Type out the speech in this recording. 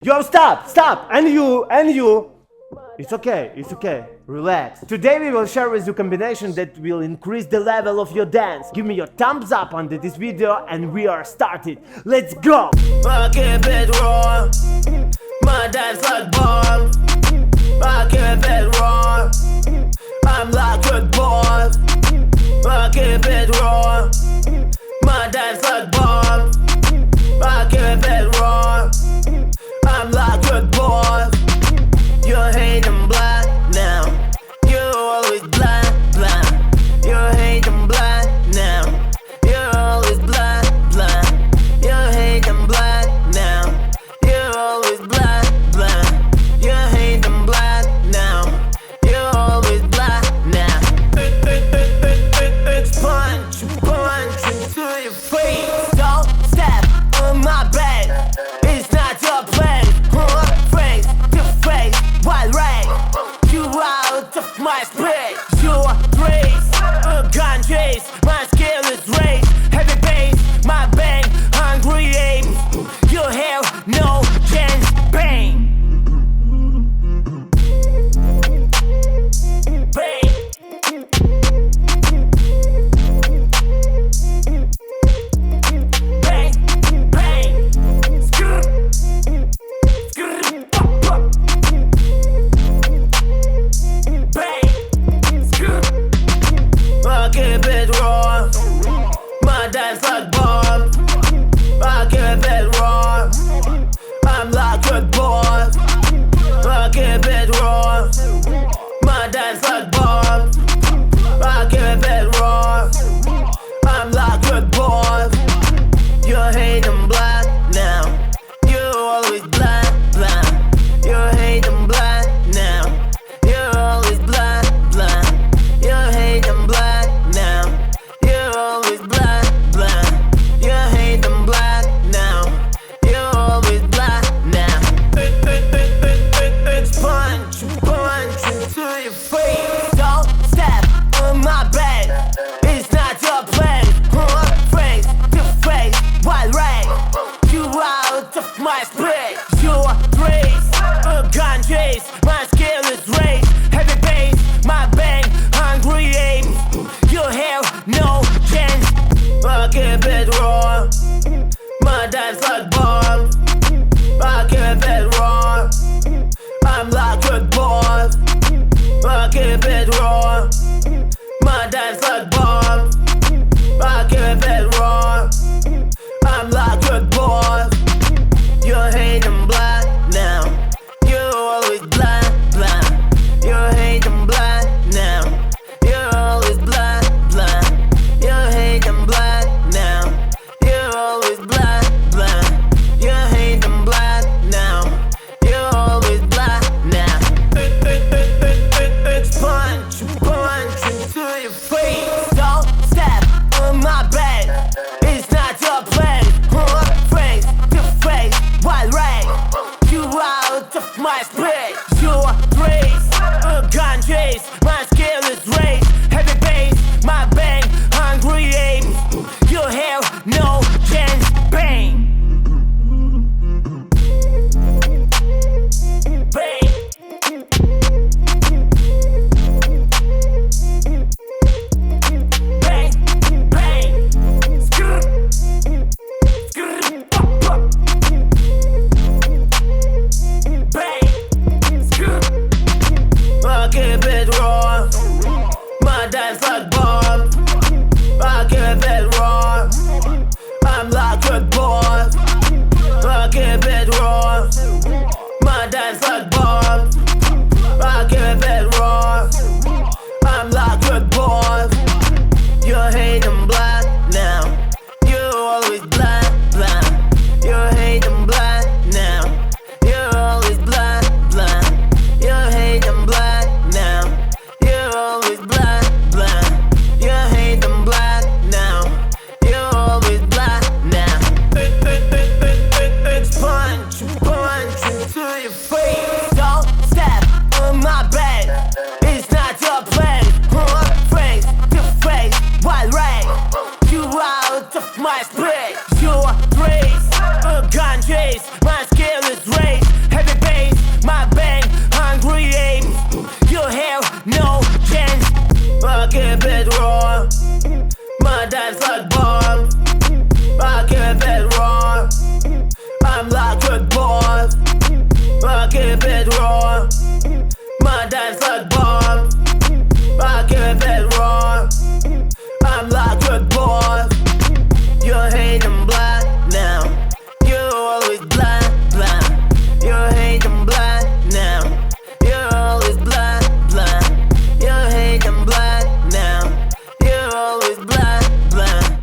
Yo, stop! And you. It's okay, relax. Today we will share with you combination that will increase the level of your dance. Give me your thumbs up under this video and we are started. Let's go! I keep it raw, my dance like bomb. I keep it raw, I'm like a boss. I keep it raw, my dance like bomb. I keep it raw, I'm like a boss. You hate them black now, you always blind. You hate them black now, you always blind. You hate them black now, you always blind. You hate them black now, you always blind now. Punch into your face. Don't step on my back, it's not your plan. Face to face, wild right. You out of my space. You race, a gun chase. My skill is race, heavy bass. My bang, hungry aim. You have no chance, pain. I keep it raw, my dance like bomb. I keep it raw, I'm like a boss. I keep it raw, my dance like bomb. I keep it raw, I'm like a boss. You hate them black now, you always blind. You hate them black now, you always blind. You hate them black now, you always blind. You hate them black now, you always blind now. Punch into your face. Don't step on my back, it's not your plan. Face to face, wild right. You out of my space. You race, a gun chase. My skill is race, heavy bass. My bang, hungry aim. You have no chance. I keep it raw, my dance like bomb. I keep it raw, I'm like a boss. I keep it raw, my dance like bomb. I keep it raw, I'm like a boss. You hate them black now, you always blind. You hate them black now, you always blind. You hate them black now, you always blind. You hate them black now, you always blind now. Punch into your face. Don't step on my back, it's not your plan. Face to face, wild right. You out of my space. You race, a gun chase. My skill is race, heavy bass. My bang, hungry aim. You have no chance, pain. I keep it raw, my dance like bomb. I keep it raw, I'm like a boss. I keep it raw, my dance like bomb. I keep it raw, I'm like a boss. You hate them black now, you always blind. You hate them black now, you always blind. You hate them black now, you always blind. You hate them black now, you always blind now. Punch into your face.